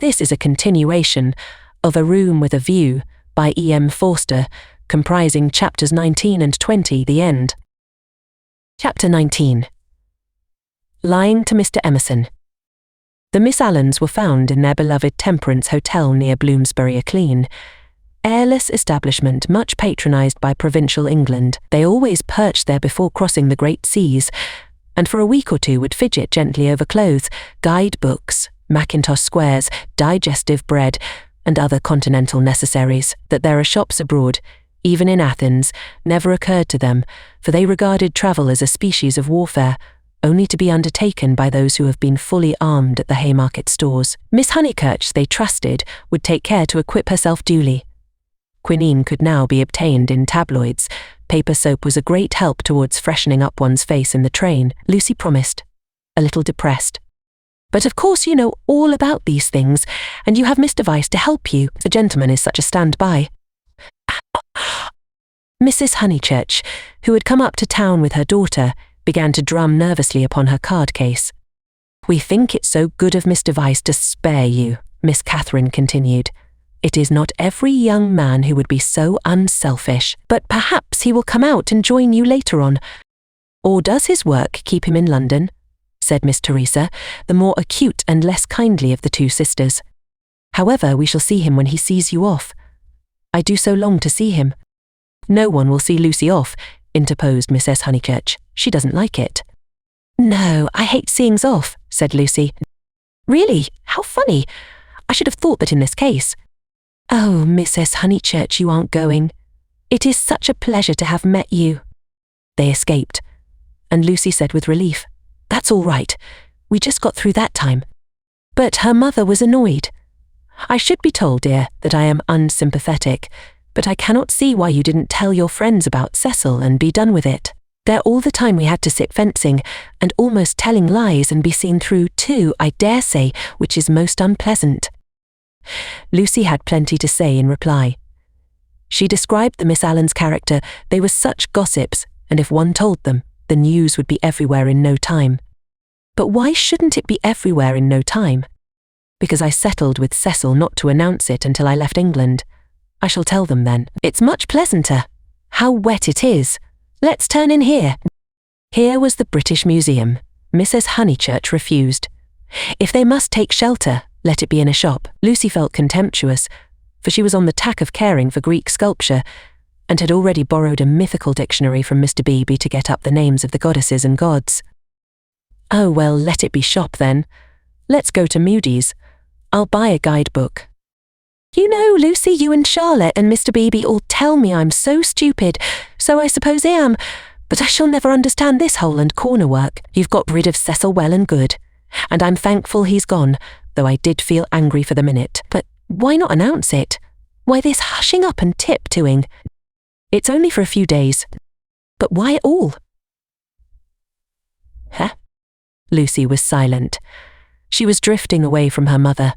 This is a continuation of A Room with a View by E.M. Forster, comprising chapters 19 and 20, the end. Chapter 19. Lying to Mr. Emerson. The Miss Allens were found in their beloved Temperance Hotel near Bloomsbury-on-Clean. Airless establishment much patronised by provincial England. They always perched there before crossing the great seas, and for a week or two would fidget gently over clothes, guide-books, Mackintosh squares, digestive bread, and other continental necessaries. That there are shops abroad, even in Athens, never occurred to them, for they regarded travel as a species of warfare, only to be undertaken by those who have been fully armed at the Haymarket stores. Miss Honeychurch, they trusted, would take care to equip herself duly. Quinine could now be obtained in tabloids. Paper soap was a great help towards freshening up one's face in the train, Lucy promised, a little depressed. But of course you know all about these things, and you have Mr. Vyse to help you. The gentleman is such a stand-by. Mrs. Honeychurch, who had come up to town with her daughter, began to drum nervously upon her card case. "We think it so good of Mr. Vyse to spare you," Miss Catherine continued. "It is not every young man who would be so unselfish, but perhaps he will come out and join you later on. Or does his work keep him in London?" said Miss Teresa, the more acute and less kindly of the two sisters. "However, we shall see him when he sees you off." "I do so long to see him." "No one will see Lucy off," interposed Mrs. Honeychurch. "She doesn't like it." "No, I hate seeings off," said Lucy. "Really? How funny! I should have thought that in this case." "Oh, Mrs. Honeychurch, you aren't going. It is such a pleasure to have met you." They escaped, and Lucy said with relief, "That's all right. We just got through that time." But her mother was annoyed. "I should be told, dear, that I am unsympathetic, but I cannot see why you didn't tell your friends about Cecil and be done with it. There all the time we had to sit fencing, and almost telling lies and be seen through too, I dare say, which is most unpleasant." Lucy had plenty to say in reply. She described the Miss Allens' character. They were such gossips, and if one told them, the news would be everywhere in no time. But why shouldn't it be everywhere in no time? Because I settled with Cecil not to announce it until I left England. I shall tell them then. It's much pleasanter. How wet it is. Let's turn in here. Here was the British Museum. Mrs. Honeychurch refused. If they must take shelter, let it be in a shop. Lucy felt contemptuous, for she was on the tack of caring for Greek sculpture, and had already borrowed a mythical dictionary from Mr. Beebe to get up the names of the goddesses and gods. "Oh well, let it be shop then. Let's go to Moody's. I'll buy a guidebook." "You know, Lucy, you and Charlotte and Mr. Beebe all tell me I'm so stupid, so I suppose I am, but I shall never understand this hole and corner work. You've got rid of Cecil well and good, and I'm thankful he's gone, though I did feel angry for the minute. But why not announce it? Why this hushing up and tiptoeing? It's only for a few days. But why at all?" "Huh?" Lucy was silent. She was drifting away from her mother.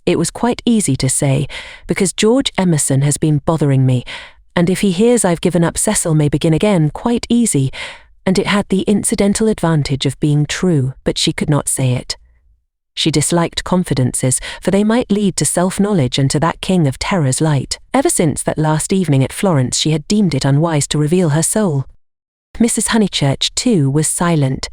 It was quite easy to say, because George Emerson has been bothering me, and if he hears I've given up Cecil may begin again, quite easy, and it had the incidental advantage of being true, but she could not say it. She disliked confidences, for they might lead to self-knowledge and to that king of terror's light. Ever since that last evening at Florence, she had deemed it unwise to reveal her soul. Mrs. Honeychurch, too, was silent.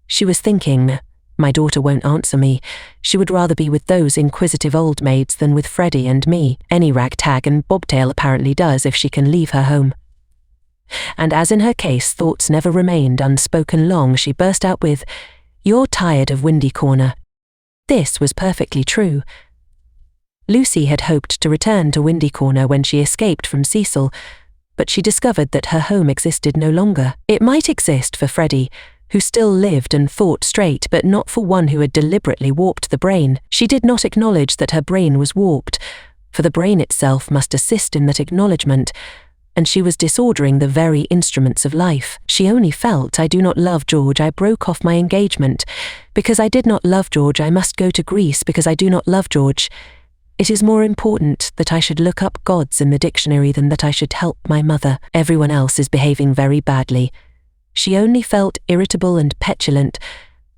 She was thinking, "My daughter won't answer me. She would rather be with those inquisitive old maids than with Freddie and me. Any ragtag and bobtail apparently does if she can leave her home." And as in her case thoughts never remained unspoken long, she burst out with, "You're tired of Windy Corner." This was perfectly true. Lucy had hoped to return to Windy Corner when she escaped from Cecil, but she discovered that her home existed no longer. It might exist for Freddie, who still lived and thought straight, but not for one who had deliberately warped the brain. She did not acknowledge that her brain was warped, for the brain itself must assist in that acknowledgement, and she was disordering the very instruments of life. She only felt, "I do not love George, I broke off my engagement. Because I did not love George, I must go to Greece because I do not love George. It is more important that I should look up gods in the dictionary than that I should help my mother. Everyone else is behaving very badly." She only felt irritable and petulant,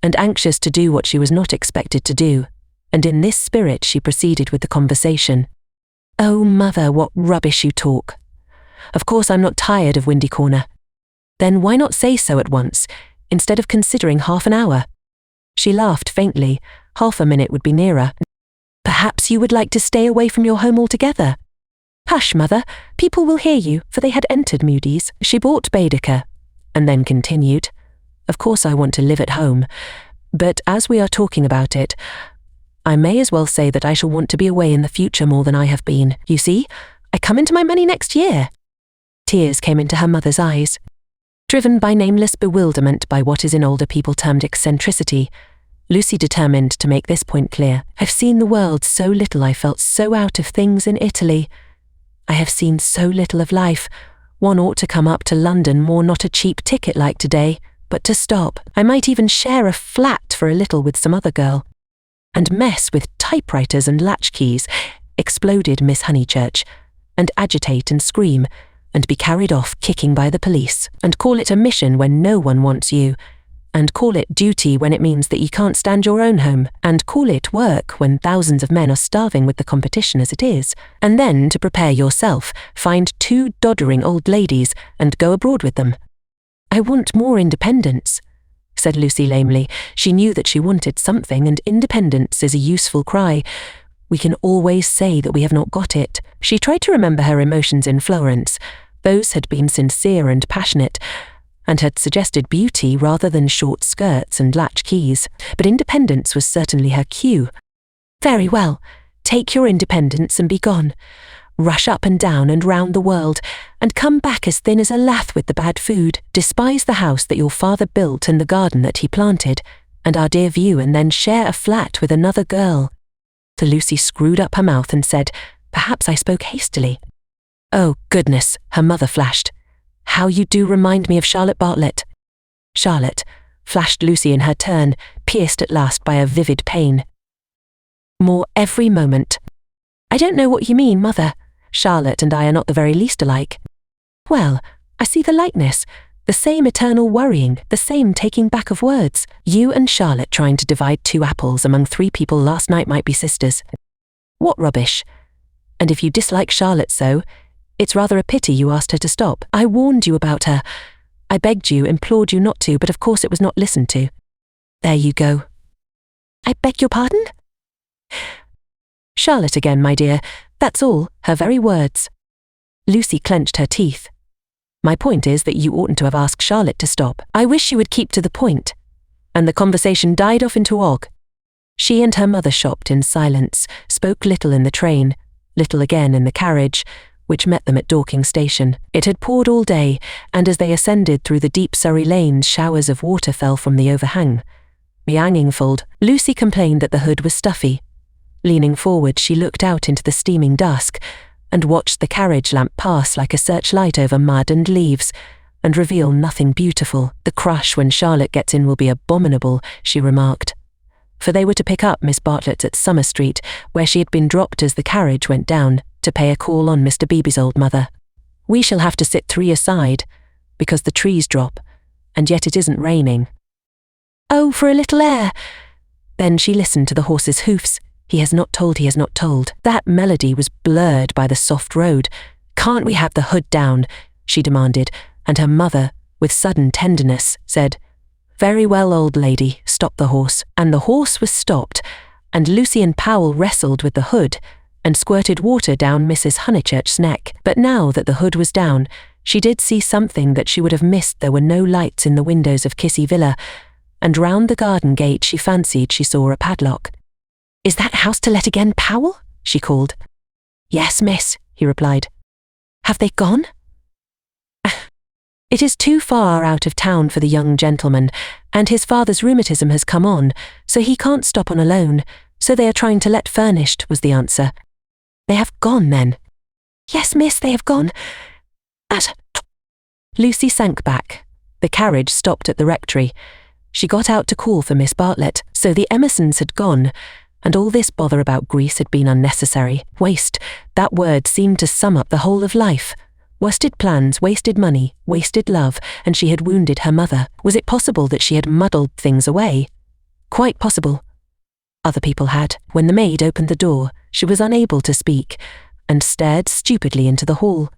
and anxious to do what she was not expected to do. and in this spirit she proceeded with the conversation. "Oh, Mother, what rubbish you talk. Of course I'm not tired of Windy Corner. Then why not say so at once, instead of considering half an hour?" She laughed faintly. Half a minute would be nearer. "Perhaps you would like to stay away from your home altogether?" "Hush, Mother, people will hear you," for they had entered Moody's. She bought Baedeker, and then continued, "Of course I want to live at home, but as we are talking about it, I may as well say that I shall want to be away in the future more than I have been. You see, I come into my money next year." Tears came into her mother's eyes. Driven by nameless bewilderment by what is in older people termed eccentricity, Lucy determined to make this point clear. "I've seen the world so little, I felt so out of things in Italy. I have seen so little of life. One ought to come up to London more, not a cheap ticket like today, but to stop. I might even share a flat for a little with some other girl. And mess with typewriters and latchkeys," exploded Miss Honeychurch, "and agitate and scream, and be carried off kicking by the police, and call it a mission when no one wants you, and call it duty when it means that you can't stand your own home, and call it work when thousands of men are starving with the competition as it is, and then to prepare yourself, find 2 doddering old ladies and go abroad with them." "I want more independence," said Lucy lamely. She knew that she wanted something, and independence is a useful cry. We can always say that we have not got it. She tried to remember her emotions in Florence. Those had been sincere and passionate, and had suggested beauty rather than short skirts and latch keys, but independence was certainly her cue. "Very well, take your independence and be gone. Rush up and down and round the world, and come back as thin as a lath with the bad food. Despise the house that your father built and the garden that he planted, and our dear view, and then share a flat with another girl." So Lucy screwed up her mouth and said, "Perhaps I spoke hastily." "Oh, goodness," her mother flashed. "How you do remind me of Charlotte Bartlett." "Charlotte," flashed Lucy in her turn, pierced at last by a vivid pain. "More every moment." "I don't know what you mean, Mother. Charlotte and I are not the very least alike." "Well, I see the likeness, the same eternal worrying, the same taking back of words. You and Charlotte trying to divide 2 apples among 3 people last night might be sisters. What rubbish. And if you dislike Charlotte so, it's rather a pity you asked her to stop. I warned you about her. I begged you, implored you not to, but of course it was not listened to. There you go." "I beg your pardon?" "Charlotte again, my dear. That's all, her very words." Lucy clenched her teeth. "My point is that you oughtn't to have asked Charlotte to stop. I wish you would keep to the point." And the conversation died off into og. She and her mother shopped in silence, spoke little in the train, little again in the carriage, which met them at Dorking station. It had poured all day, and as they ascended through the deep Surrey lanes, showers of water fell from the overhang. Meaningfold, Lucy complained that the hood was stuffy. Leaning forward, she looked out into the steaming dusk, and watched the carriage lamp pass like a searchlight over mud and leaves, and reveal nothing beautiful. "The crush when Charlotte gets in will be abominable," she remarked. For they were to pick up Miss Bartlett at Summer Street, where she had been dropped as the carriage went down, to pay a call on Mr. Beebe's old mother. "We shall have to sit 3 aside, because the trees drop, and yet it isn't raining." "Oh, for a little air." Then she listened to the horse's hoofs. He has not told, he has not told. That melody was blurred by the soft road. "Can't we have the hood down?" she demanded, and her mother, with sudden tenderness, said, "Very well, old lady, stop the horse." And the horse was stopped, and Lucy and Powell wrestled with the hood, and squirted water down Mrs. Honeychurch's neck. But now that the hood was down, she did see something that she would have missed. There were no lights in the windows of Kissy Villa, and round the garden gate she fancied she saw a padlock. "Is that house to let again, Powell?" she called. "Yes, miss," he replied. "Have they gone?" "It is too far out of town for the young gentleman, and his father's rheumatism has come on, so he can't stop on alone, so they are trying to let furnished," was the answer. "They have gone, then?" "Yes, miss, they have gone. Lucy sank back. The carriage stopped at the rectory. She got out to call for Miss Bartlett. So the Emersons had gone, and all this bother about Greece had been unnecessary. Waste, that word seemed to sum up the whole of life. Wasted plans, wasted money, wasted love, and she had wounded her mother. Was it possible that she had muddled things away? Quite possible. Other people had. When the maid opened the door, she was unable to speak and stared stupidly into the hall.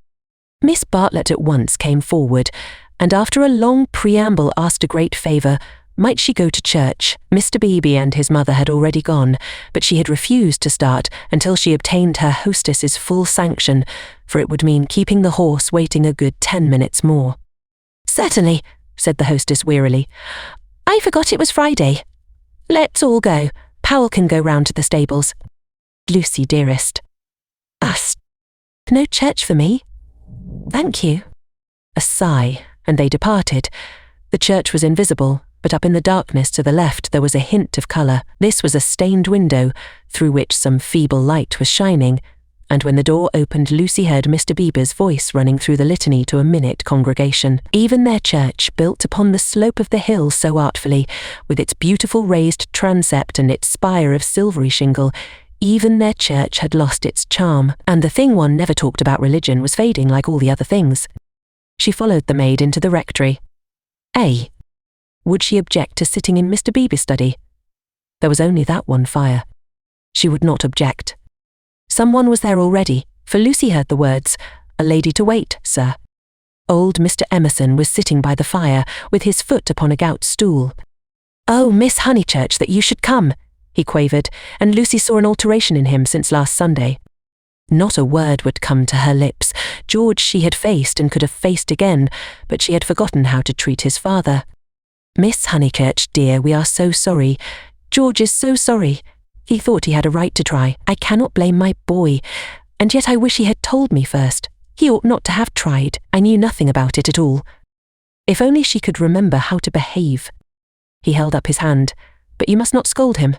Miss Bartlett at once came forward and after a long preamble asked a great favour. Might she go to church? Mr. Beebe and his mother had already gone, but she had refused to start until she obtained her hostess's full sanction, for it would mean keeping the horse waiting a good 10 minutes more. "Certainly," said the hostess wearily. "I forgot it was Friday. Let's all go. Powell can go round to the stables." "Lucy, dearest." "Us. No church for me." "Thank you." A sigh, and they departed. The church was invisible, but up in the darkness to the left there was a hint of colour. This was a stained window, through which some feeble light was shining, and when the door opened Lucy heard Mr. Beebe's voice running through the litany to a minute congregation. Even their church, built upon the slope of the hill so artfully, with its beautiful raised transept and its spire of silvery shingle, even their church had lost its charm, and the thing one never talked about religion was fading like all the other things. She followed the maid into the rectory. Would she object to sitting in Mr. Beebe's study? There was only that one fire. She would not object. Someone was there already, for Lucy heard the words, "A lady to wait, sir." Old Mr. Emerson was sitting by the fire, with his foot upon a gout stool. "Oh, Miss Honeychurch, that you should come," he quavered, and Lucy saw an alteration in him since last Sunday. Not a word would come to her lips. George she had faced and could have faced again, but she had forgotten how to treat his father. "Miss Honeychurch, dear, we are so sorry. George is so sorry. He thought he had a right to try. I cannot blame my boy, and yet I wish he had told me first. He ought not to have tried. I knew nothing about it at all." If only she could remember how to behave. He held up his hand. "But you must not scold him."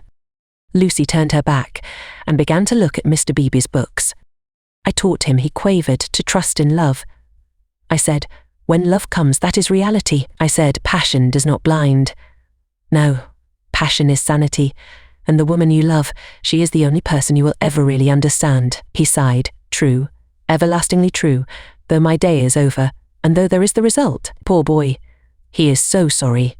Lucy turned her back and began to look at Mr. Beebe's books. "I taught him," he quavered, "to trust in love. I said, when love comes, that is reality. I said, passion does not blind. No, passion is sanity, and the woman you love, she is the only person you will ever really understand." He sighed. "True, everlastingly true, though my day is over, and though there is the result. Poor boy, he is so sorry.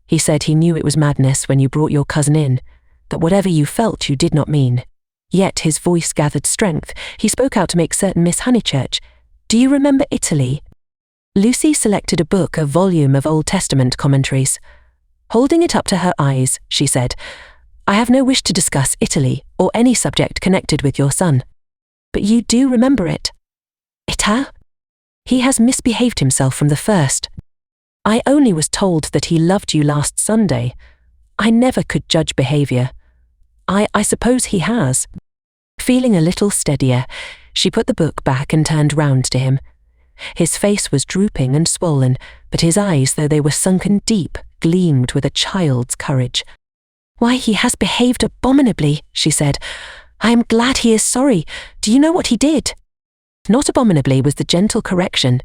He said he knew it was madness when you brought your cousin in, that whatever you felt you did not mean." Yet his voice gathered strength. He spoke out to make certain. "Miss Honeychurch, do you remember Italy?" Lucy selected a book, a volume of Old Testament commentaries. Holding it up to her eyes, she said, "I have no wish to discuss Italy or any subject connected with your son. But you do remember it." "Ita? He has misbehaved himself from the first. I only was told that he loved you last Sunday. I never could judge behaviour. I suppose he has." Feeling a little steadier, she put the book back and turned round to him. His face was drooping and swollen, but his eyes, though they were sunken deep, gleamed with a child's courage. "Why, he has behaved abominably," she said. "I am glad he is sorry. Do you know what he did?" "Not abominably" was the gentle correction.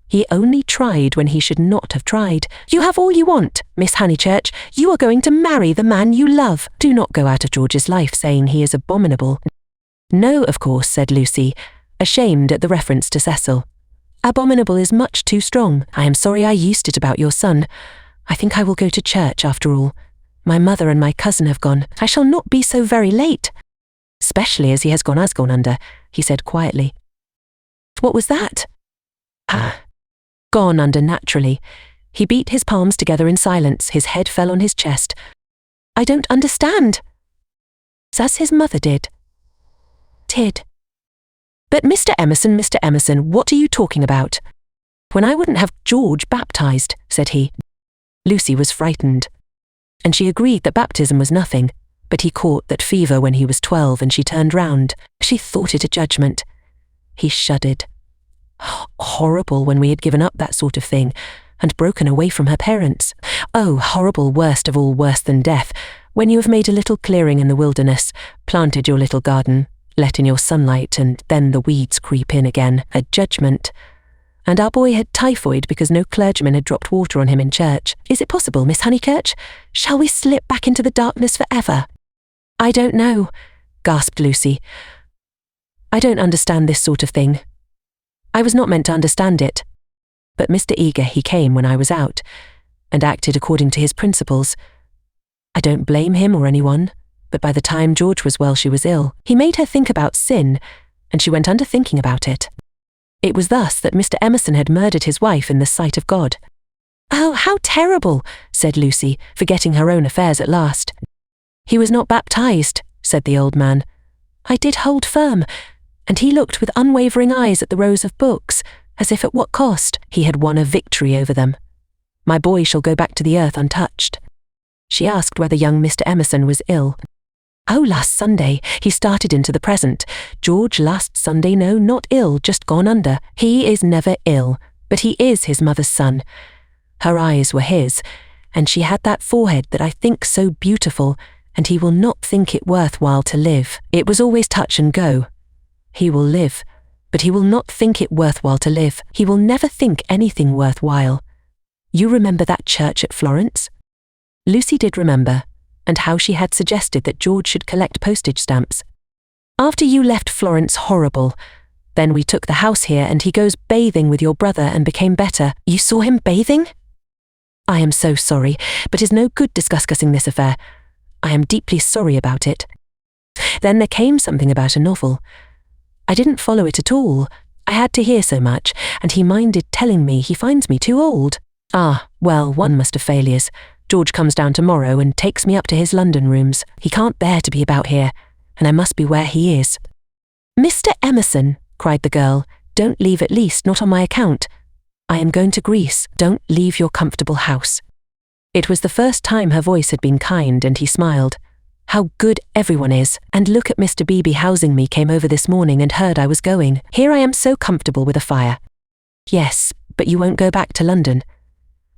"He only tried when he should not have tried. You have all you want, Miss Honeychurch. You are going to marry the man you love. Do not go out of George's life saying he is abominable." "No, of course," said Lucy, ashamed at the reference to Cecil. "Abominable is much too strong. I am sorry I used it about your son. I think I will go to church after all. My mother and my cousin have gone. I shall not be so very late." "Especially as he has gone under," he said quietly. "What was that?" "Gone under naturally." He beat his palms together in silence. His head fell on his chest. "I don't understand." "As his mother did." "Did." "But Mr. Emerson, what are you talking about?" "When I wouldn't have George baptized," said he. Lucy was frightened, and she agreed that baptism was nothing, but he caught that fever when he was 12 and she turned round. She thought it a judgment. He shuddered. Horrible when we had given up that sort of thing and broken away from her parents. Oh, horrible, worst of all, worse than death, when you have made a little clearing in the wilderness, planted your little garden, let in your sunlight, and then the weeds creep in again. A judgment. And our boy had typhoid because no clergyman had dropped water on him in church. Is it possible, Miss Honeychurch? Shall we slip back into the darkness forever? "I don't know," gasped Lucy. "I don't understand this sort of thing. I was not meant to understand it. But Mr. Eager, he came when I was out, and acted according to his principles. I don't blame him or anyone, but by the time George was well, she was ill. He made her think about sin, and she went under thinking about it. It was thus that Mr. Emerson had murdered his wife in the sight of God. "Oh, how terrible," said Lucy, forgetting her own affairs at last. "He was not baptized," said the old man. "I did hold firm, and he looked with unwavering eyes at the rows of books, as if at what cost he had won a victory over them. My boy shall go back to the earth untouched." She asked whether young Mr. Emerson was ill. "Oh, last Sunday. He started into the present. George last Sunday, no, not ill, just gone under. He is never ill, but he is his mother's son." Her eyes were his, and she had that forehead that I think so beautiful, and he will not think it worthwhile to live. It was always touch and go. He will live, but he will not think it worthwhile to live. He will never think anything worthwhile. You remember that church at Florence? Lucy did remember, and how she had suggested that George should collect postage stamps. "After you left Florence, horrible. Then we took the house here, and he goes bathing with your brother and became better." "You saw him bathing?" "I am so sorry, but it's no good discussing this affair. I am deeply sorry about it. Then there came something about a novel. I didn't follow it at all. I had to hear so much, and he minded telling me he finds me too old. Ah, well, one must have failures. George comes down tomorrow and takes me up to his London rooms. He can't bear to be about here, and I must be where he is." "Mr. Emerson," cried the girl, "don't leave, at least not on my account. I am going to Greece. Don't leave your comfortable house." It was the first time her voice had been kind, and he smiled. "How good everyone is. And look at Mr. Beebe housing me came over this morning and heard I was going. Here I am so comfortable with a fire." "Yes, but you won't go back to London.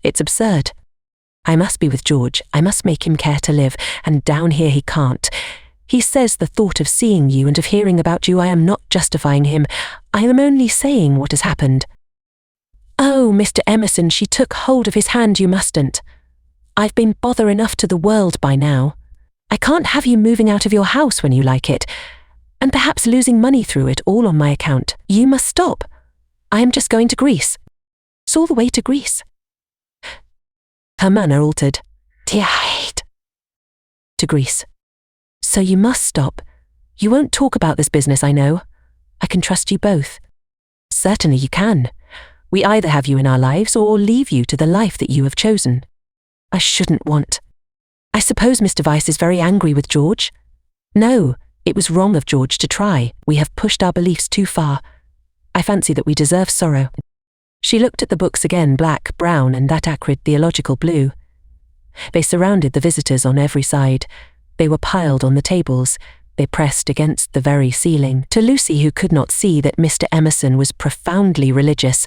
It's absurd. I must be with George. I must make him care to live, and down here he can't. He says the thought of seeing you and of hearing about you, I am not justifying him. I am only saying what has happened." "Oh, Mr. Emerson," she took hold of his hand, "you mustn't. I've been bother enough to the world by now. I can't have you moving out of your house when you like it, and perhaps losing money through it, all on my account. You must stop. I am just going to Greece. It's all the way to Greece." Her manner altered. "To Greece. So you must stop. You won't talk about this business, I know. I can trust you both." "Certainly you can. We either have you in our lives or leave you to the life that you have chosen." "I shouldn't want. I suppose Mr. Vyse is very angry with George?" "No, it was wrong of George to try. We have pushed our beliefs too far. I fancy that we deserve sorrow." She looked at the books again, black, brown, and that acrid theological blue. They surrounded the visitors on every side. They were piled on the tables. They pressed against the very ceiling. To Lucy, who could not see that Mr. Emerson was profoundly religious,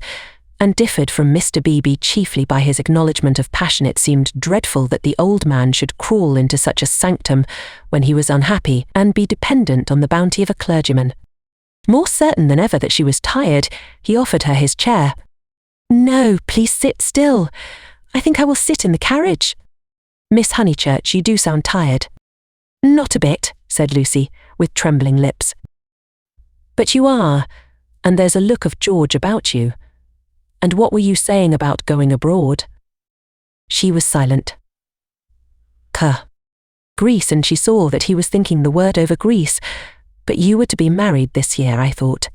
and differed from Mr. Beebe chiefly by his acknowledgement of passion, it seemed dreadful that the old man should crawl into such a sanctum when he was unhappy and be dependent on the bounty of a clergyman. More certain than ever that she was tired, he offered her his chair. "No, please sit still. I think I will sit in the carriage." "Miss Honeychurch, you do sound tired." "Not a bit," said Lucy, with trembling lips. "But you are, and there's a look of George about you. And what were you saying about going abroad?" She was silent. Greece, and she saw that he was thinking the word over Greece. "But you were to be married this year, I thought."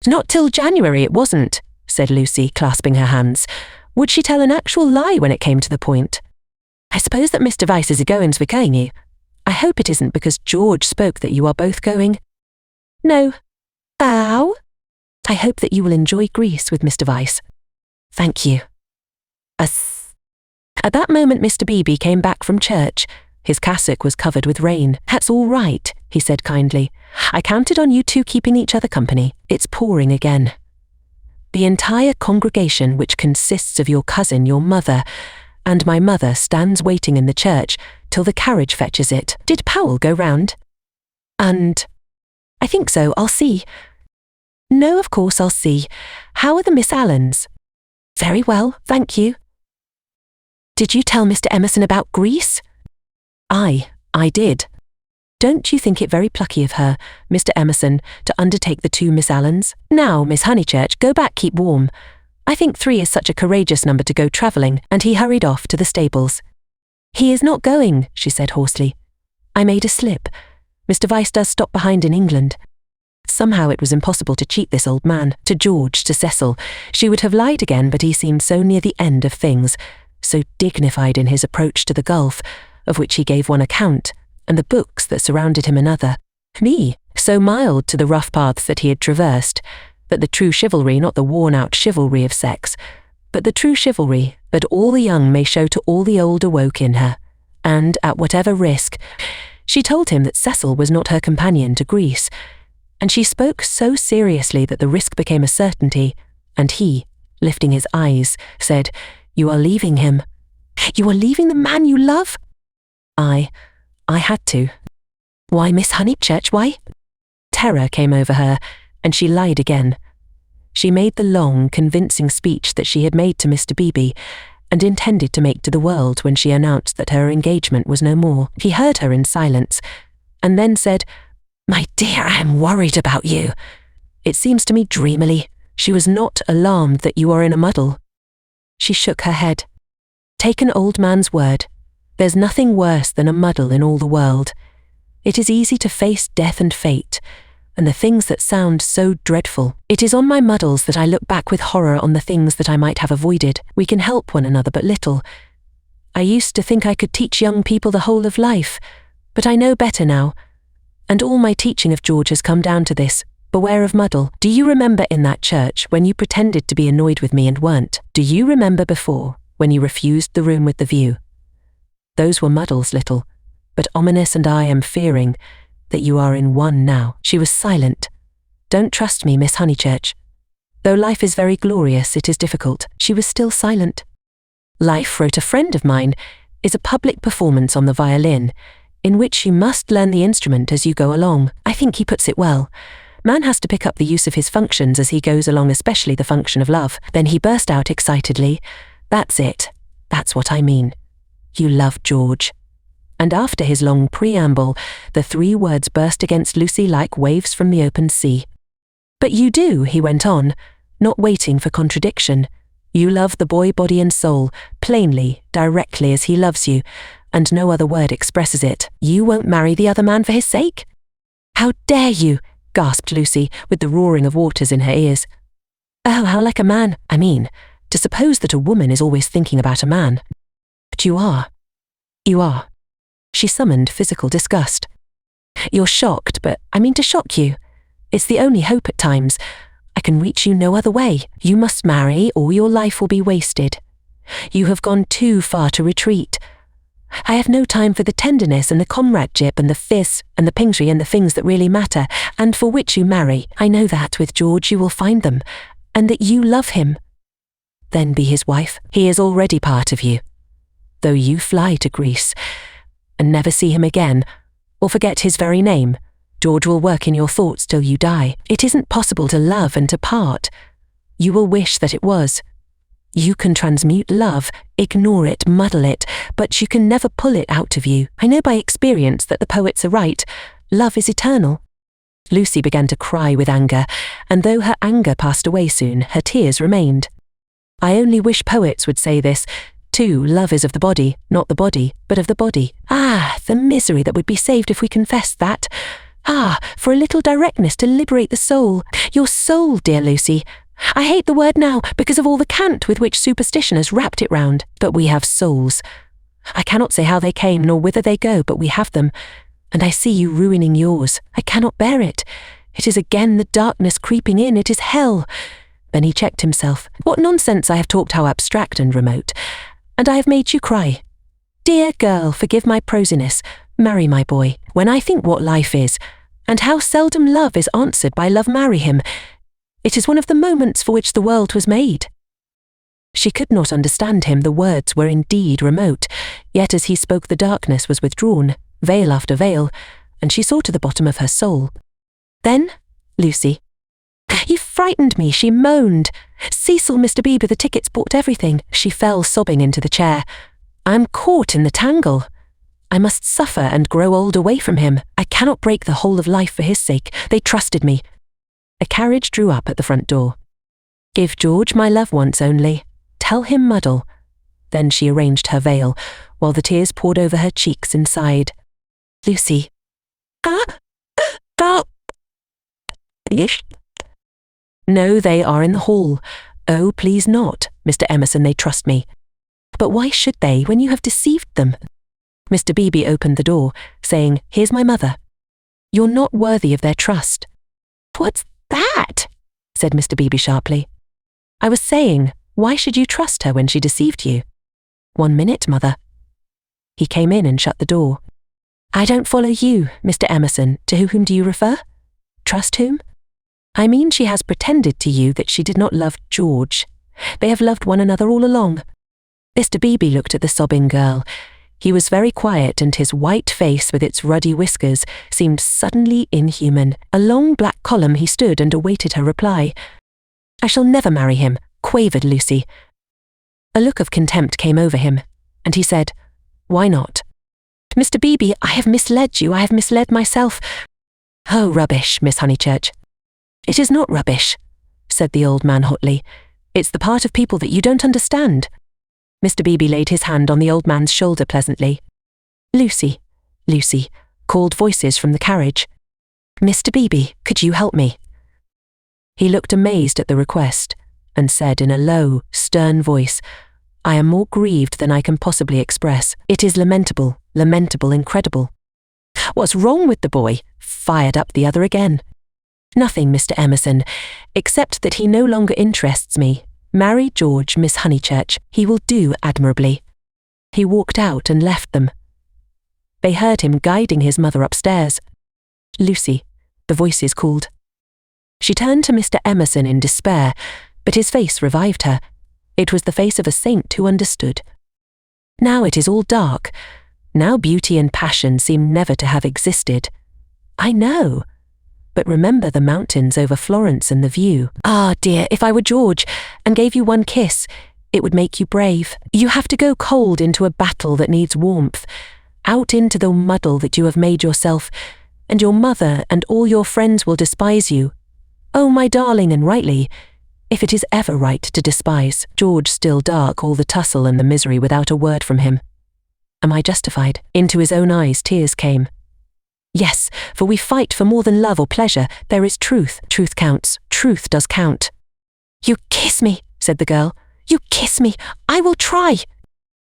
"Not till January, it wasn't," said Lucy, clasping her hands. Would she tell an actual lie when it came to the point? "I suppose that Mr. Vyse is going you. I hope it isn't because George spoke that you are both going." "No." "Ow?" "I hope that you will enjoy Greece with Mr. Vyse." "Thank you." At that moment Mr. Beebe came back from church. His cassock was covered with rain. "That's all right," he said kindly. "I counted on you two keeping each other company. It's pouring again. The entire congregation, which consists of your cousin, your mother, and my mother, stands waiting in the church till the carriage fetches it. Did Powell go round?" "And I think so. I'll see." "No, of course I'll see. How are the Miss Allens?" "Very well, thank you." "Did you tell Mr. Emerson about Greece?" I did. Don't you think it very plucky of her, Mr. Emerson, to undertake the two Miss Allens? Now, Miss Honeychurch, go back, keep warm. I think 3 is such a courageous number to go travelling," and he hurried off to the stables. "He is not going," she said hoarsely. I made a slip. Mr. Vyse does stop behind in England. Somehow it was impossible to cheat this old man, to George, to Cecil. She would have lied again, but he seemed so near the end of things, so dignified in his approach to the gulf, of which he gave one account, and the books that surrounded him another. Me, so mild to the rough paths that he had traversed, that the true chivalry, not the worn-out chivalry of sex, but the true chivalry that all the young may show to all the old awoke in her, and, at whatever risk, she told him that Cecil was not her companion to Greece, and she spoke so seriously that the risk became a certainty, and he, lifting his eyes, said, "You are leaving him. You are leaving the man you love?" I had to. "Why, Miss Honeychurch, why?" Terror came over her, and she lied again. She made the long, convincing speech that she had made to Mr. Beebe, and intended to make to the world when she announced that her engagement was no more. He heard her in silence, and then said, "My dear, I am worried about you." It seems to me dreamily. She was not alarmed that you are in a muddle. She shook her head. Take an old man's word. There's nothing worse than a muddle in all the world. It is easy to face death and fate, and the things that sound so dreadful. It is on my muddles that I look back with horror on the things that I might have avoided. We can help one another but little. I used to think I could teach young people the whole of life, but I know better now. And all my teaching of George has come down to this: beware of muddle. Do you remember in that church when you pretended to be annoyed with me and weren't? Do you remember before, when you refused the room with the view? Those were muddles, little, but ominous, and I am fearing that you are in one now. She was silent. Don't trust me, Miss Honeychurch. Though life is very glorious, it is difficult. She was still silent. Life, wrote a friend of mine, is a public performance on the violin, in which you must learn the instrument as you go along. I think he puts it well. Man has to pick up the use of his functions as he goes along, especially the function of love. Then he burst out excitedly, "That's it. That's what I mean. You love George." And after his long preamble, the 3 words burst against Lucy like waves from the open sea. "But you do," he went on, not waiting for contradiction. "You love the boy body and soul, plainly, directly as he loves you, and no other word expresses it. You won't marry the other man for his sake?" "How dare you?" gasped Lucy, with the roaring of waters in her ears. "Oh, how like a man. I mean, to suppose that a woman is always thinking about a man. But you are. You are." She summoned physical disgust. "You're shocked, but I mean to shock you. It's the only hope at times. I can reach you no other way. You must marry, or your life will be wasted. You have gone too far to retreat. I have no time for the tenderness and the comradeship and the fizz and the pingry and the things that really matter, and for which you marry. I know that with George you will find them, and that you love him. Then be his wife. He is already part of you. Though you fly to Greece, and never see him again, or forget his very name, George will work in your thoughts till you die. It isn't possible to love and to part. You will wish that it was. You can transmute love, ignore it, muddle it, but you can never pull it out of you. I know by experience that the poets are right. Love is eternal." Lucy began to cry with anger, and though her anger passed away soon, her tears remained. "I only wish poets would say this, too. Love is of the body, not the body, but of the body. Ah, the misery that would be saved if we confessed that. Ah, for a little directness to liberate the soul. Your soul, dear Lucy. I hate the word now because of all the cant with which superstition has wrapped it round. But we have souls. I cannot say how they came nor whither they go, but we have them. And I see you ruining yours. I cannot bear it. It is again the darkness creeping in. It is hell." Then he checked himself. "What nonsense I have talked, how abstract and remote. And I have made you cry. Dear girl, forgive my prosiness. Marry my boy. When I think what life is, and how seldom love is answered by love, marry him. It is one of the moments for which the world was made." She could not understand him. The words were indeed remote, yet as he spoke the darkness was withdrawn, veil after veil, and she saw to the bottom of her soul. "Then, Lucy, you frightened me," she moaned. "Cecil, Mr. Beebe, the tickets bought everything." She fell sobbing into the chair. "I am caught in the tangle. I must suffer and grow old away from him. I cannot break the whole of life for his sake. They trusted me." A carriage drew up at the front door. "Give George my love once only. Tell him muddle." Then she arranged her veil, while the tears poured over her cheeks and sighed. Lucy. Stop! Yes. No, they are in the hall. Oh, please not, Mr. Emerson, they trust me. But why should they when you have deceived them? Mr. Beebe opened the door, saying, Here's my mother. You're not worthy of their trust. What's that? Said Mr. Beebe sharply. I was saying, why should you trust her when she deceived you? 1 minute, mother. He came in and shut the door. I don't follow you, Mr. Emerson. To whom do you refer? Trust whom? I mean she has pretended to you that she did not love George. They have loved one another all along. Mr. Beebe looked at the sobbing girl. He was very quiet, and his white face with its ruddy whiskers seemed suddenly inhuman. A long black column he stood and awaited her reply. I shall never marry him, quavered Lucy. A look of contempt came over him, and he said, Why not? Mr. Beebe, I have misled you. I have misled myself. Oh, rubbish, Miss Honeychurch. It is not rubbish, said the old man hotly. It's the part of people that you don't understand. Mr. Beebe laid his hand on the old man's shoulder pleasantly. Lucy, Lucy, called voices from the carriage. Mr. Beebe, could you help me? He looked amazed at the request, and said in a low, stern voice, I am more grieved than I can possibly express. It is lamentable, lamentable, incredible. What's wrong with the boy? Fired up the other again. Nothing, Mr. Emerson, except that he no longer interests me. Marry George, Miss Honeychurch. He will do admirably. He walked out and left them. They heard him guiding his mother upstairs. Lucy, the voices called. She turned to Mr. Emerson in despair, but his face revived her. It was the face of a saint who understood. Now it is all dark. Now beauty and passion seem never to have existed. I know. But remember the mountains over Florence and the view. Ah, dear, if I were George and gave you one kiss, it would make you brave. You have to go cold into a battle that needs warmth, out into the muddle that you have made yourself, and your mother and all your friends will despise you. Oh, my darling, and rightly, if it is ever right to despise. George still dark, all the tussle and the misery without a word from him. Am I justified? Into his own eyes tears came. Yes, for we fight for more than love or pleasure. There is truth. Truth counts. Truth does count. You kiss me, said the girl. You kiss me. I will try.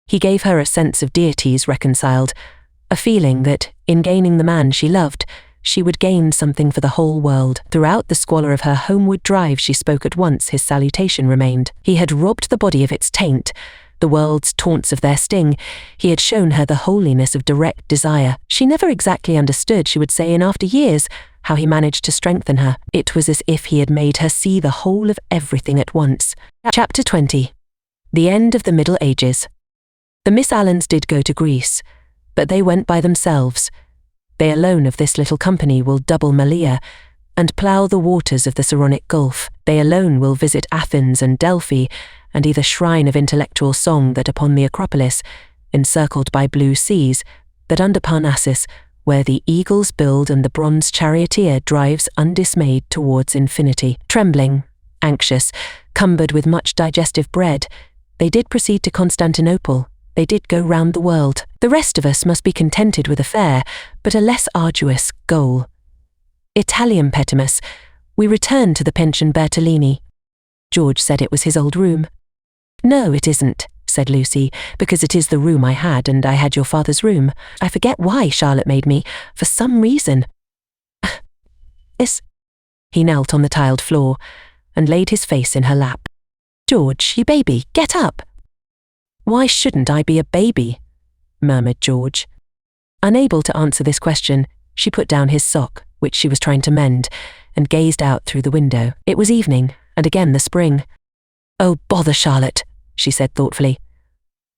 He gave her a sense of deities reconciled, a feeling that, in gaining the man she loved, she would gain something for the whole world. Throughout the squalor of her homeward drive she spoke at once, his salutation remained. He had robbed the body of its taint, the world's taunts of their sting. He had shown her the holiness of direct desire. She never exactly understood, she would say in after years, how he managed to strengthen her. It was as if he had made her see the whole of everything at once. Chapter 20. The End of the Middle Ages. The Miss Allens did go to Greece, but they went by themselves. They alone of this little company will double Malea, and plough the waters of the Saronic Gulf. They alone will visit Athens and Delphi, and either shrine of intellectual song that upon the Acropolis, encircled by blue seas, that under Parnassus, where the eagles build and the bronze charioteer drives undismayed towards infinity. Trembling, anxious, cumbered with much digestive bread, they did proceed to Constantinople. They did go round the world. The rest of us must be contented with a fair, but a less arduous, goal. Italian petimus, we returned to the Pension Bertolini. George said it was his old room. No, it isn't, said Lucy, because it is the room I had, and I had your father's room. I forget why Charlotte made me, for some reason. He knelt on the tiled floor, and laid his face in her lap. George, you baby, get up. Why shouldn't I be a baby? Murmured George. Unable to answer this question, she put down his sock, which she was trying to mend, and gazed out through the window. It was evening, and again the spring. Oh, bother Charlotte, she said thoughtfully.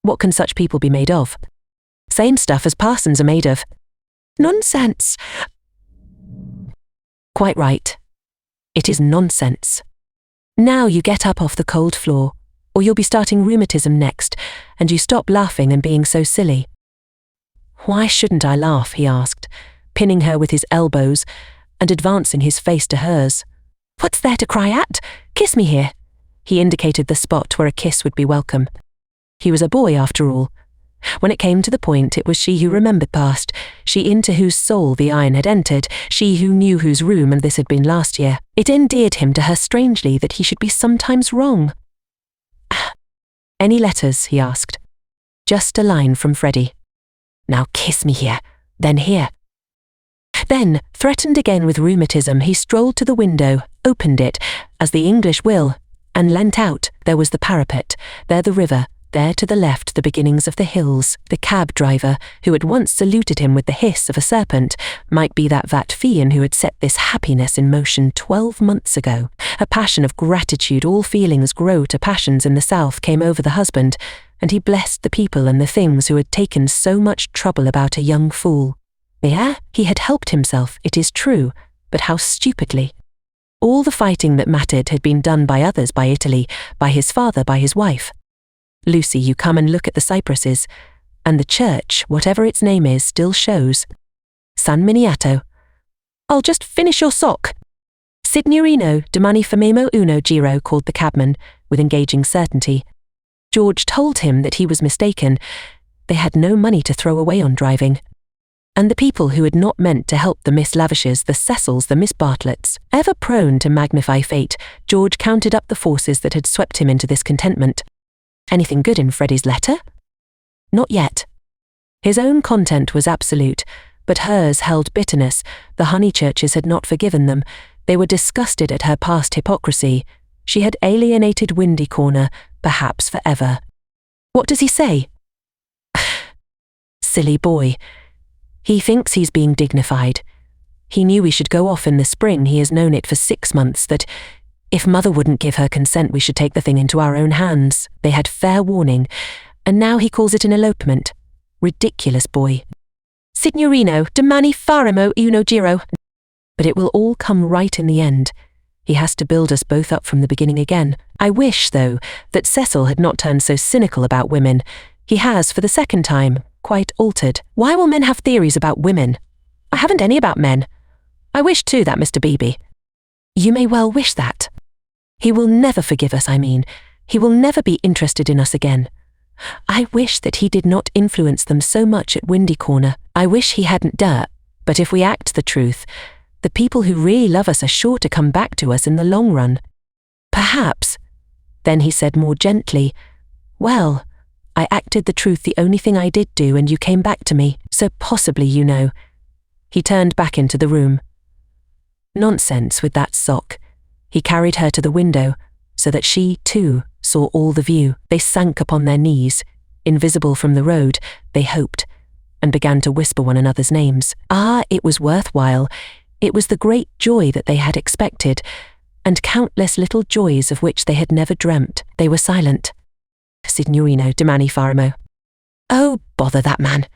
What can such people be made of? Same stuff as parsons are made of. Nonsense. Quite right. It is nonsense. Now you get up off the cold floor, or you'll be starting rheumatism next, and you stop laughing and being so silly. Why shouldn't I laugh, he asked, pinning her with his elbows and advancing his face to hers. What's there to cry at? Kiss me here. He indicated the spot where a kiss would be welcome. He was a boy after all. When it came to the point, it was she who remembered past, she into whose soul the iron had entered, she who knew whose room and this had been last year. It endeared him to her strangely that he should be sometimes wrong. "Any letters?" he asked. "Just a line from Freddie." "Now kiss me here, then here." Then, threatened again with rheumatism, he strolled to the window, opened it, as the English will, and leant out. There was the parapet, there the river, there to the left the beginnings of the hills. The cab driver, who had once saluted him with the hiss of a serpent, might be that Vatfian who had set this happiness in motion 12 months ago. A passion of gratitude, all feelings grow to passions in the south, came over the husband, and he blessed the people and the things who had taken so much trouble about a young fool. Yeah, he had helped himself, it is true, but how stupidly. All the fighting that mattered had been done by others, by Italy, by his father, by his wife. "Lucy, you come and look at the cypresses, and the church, whatever its name is, still shows. San Miniato." "I'll just finish your sock." "Signorino, domani famemo uno giro," called the cabman, with engaging certainty. George told him that he was mistaken. They had no money to throw away on driving. And the people who had not meant to help, the Miss Lavishes, the Cecils, the Miss Bartletts, ever prone to magnify fate, George counted up the forces that had swept him into this contentment. Anything good in Freddie's letter? Not yet. His own content was absolute, but hers held bitterness. The Honeychurches had not forgiven them. They were disgusted at her past hypocrisy. She had alienated Windy Corner, perhaps forever. What does he say? Silly boy. He thinks he's being dignified. He knew we should go off in the spring. He has known it for 6 months, that if Mother wouldn't give her consent, we should take the thing into our own hands. They had fair warning, and now he calls it an elopement. Ridiculous boy. Signorino, domani faremo uno giro. But it will all come right in the end. He has to build us both up from the beginning again. I wish, though, that Cecil had not turned so cynical about women. He has, for the second time, quite altered. Why will men have theories about women? I haven't any about men. I wish, too, that Mr. Beebe. You may well wish that. He will never forgive us, I mean. He will never be interested in us again. I wish that he did not influence them so much at Windy Corner. I wish he hadn't but if we act the truth, the people who really love us are sure to come back to us in the long run. Perhaps. Then he said more gently, well, I acted the truth, the only thing I did do, and you came back to me, so possibly you know. He turned back into the room. Nonsense with that sock. He carried her to the window, so that she, too, saw all the view. They sank upon their knees, invisible from the road, they hoped, and began to whisper one another's names. Ah, it was worthwhile. It was the great joy that they had expected, and countless little joys of which they had never dreamt. They were silent. Signorino, domani faremo. Oh, bother that man.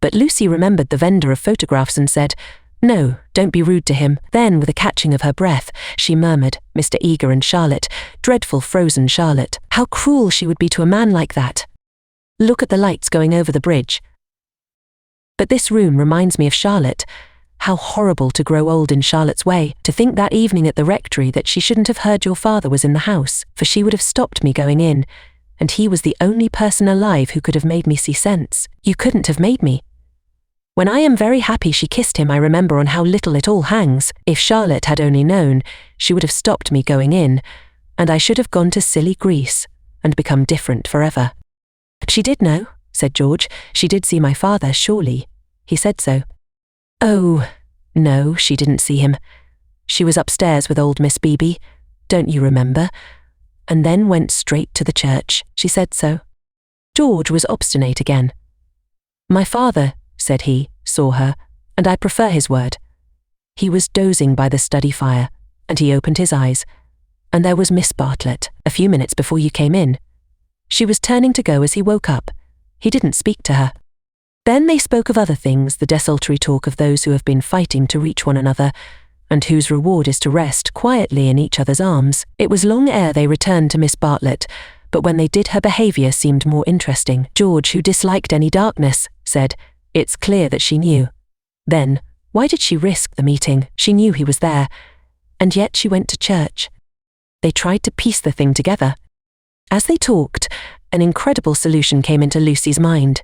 But Lucy remembered the vendor of photographs and said, no, don't be rude to him. Then, with a catching of her breath, she murmured, Mr. Eager and Charlotte, dreadful frozen Charlotte. How cruel she would be to a man like that. Look at the lights going over the bridge. But this room reminds me of Charlotte. How horrible to grow old in Charlotte's way, to think that evening at the rectory that she shouldn't have heard your father was in the house, for she would have stopped me going in, and he was the only person alive who could have made me see sense. You couldn't have made me. When I am very happy she kissed him, I remember on how little it all hangs. If Charlotte had only known, she would have stopped me going in, and I should have gone to silly Greece, and become different forever. She did know, said George. She did see my father, surely. He said so. Oh, no, she didn't see him. She was upstairs with old Miss Beebe, don't you remember? And then went straight to the church. She said so. George was obstinate again. My father, said he, saw her, and I prefer his word. He was dozing by the study fire, and he opened his eyes, and there was Miss Bartlett, a few minutes before you came in. She was turning to go as he woke up. He didn't speak to her. Then they spoke of other things, the desultory talk of those who have been fighting to reach one another, and whose reward is to rest quietly in each other's arms. It was long ere they returned to Miss Bartlett, but when they did her behaviour seemed more interesting. George, who disliked any darkness, said, it's clear that she knew. Then, why did she risk the meeting? She knew he was there, and yet she went to church. They tried to piece the thing together. As they talked, An incredible solution came into Lucy's mind.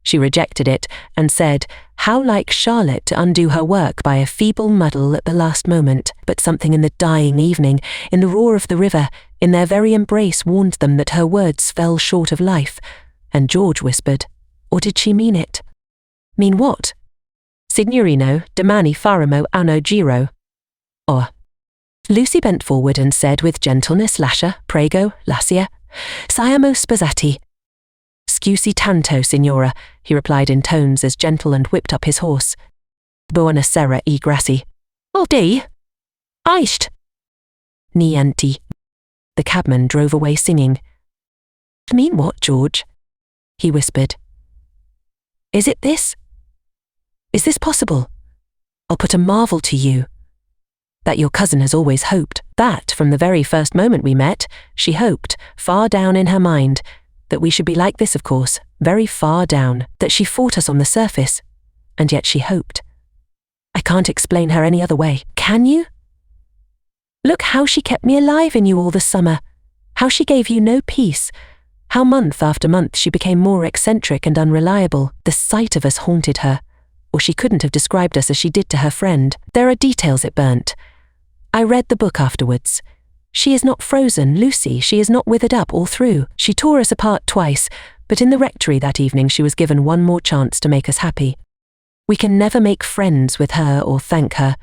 She rejected it and said, how like Charlotte to undo her work by a feeble muddle at the last moment, but something in the dying evening, in the roar of the river, in their very embrace warned them that her words fell short of life, and George whispered, or did she mean it? Mean what? Signorino, domani faremo anno giro. Or. Lucy bent forward and said with gentleness, lascia, prego, lascia, siamo sposati. Scusi tanto, signora, he replied in tones as gentle and whipped up his horse. Buona sera e grazie. Oh, di? Eist. Niente. The cabman drove away singing. Mean what, George? He whispered. Is it this? Is this possible? I'll put a marvel to you. That your cousin has always hoped, that from the very first moment we met, she hoped, far down in her mind, that we should be like this, of course, very far down, that she fought us on the surface, and yet she hoped. I can't explain her any other way, can you? Look how she kept me alive in you all the summer, how she gave you no peace, how month after month she became more eccentric and unreliable. The sight of us haunted her, or she couldn't have described us as she did to her friend. There are details it burnt. I read the book afterwards. She is not frozen, Lucy, she is not withered up all through. She tore us apart twice, but in the rectory that evening she was given one more chance to make us happy. We can never make friends with her or thank her,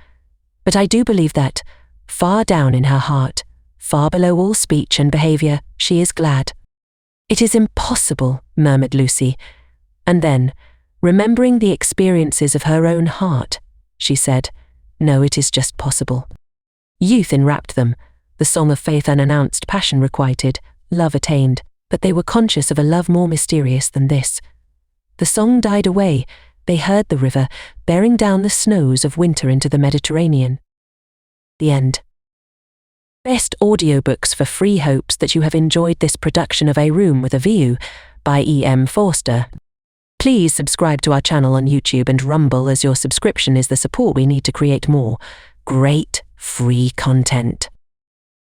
but I do believe that, far down in her heart, far below all speech and behaviour, she is glad. It is impossible, murmured Lucy, and then, remembering the experiences of her own heart, she said, no, it is just possible. Youth enwrapped them. The song of faith unannounced, passion requited, love attained, but they were conscious of a love more mysterious than this. The song died away, they heard the river, bearing down the snows of winter into the Mediterranean. The end. Best audiobooks for free hopes that you have enjoyed this production of A Room with a View by E.M. Forster. Please subscribe to our channel on YouTube and Rumble, as your subscription is the support we need to create more great free content.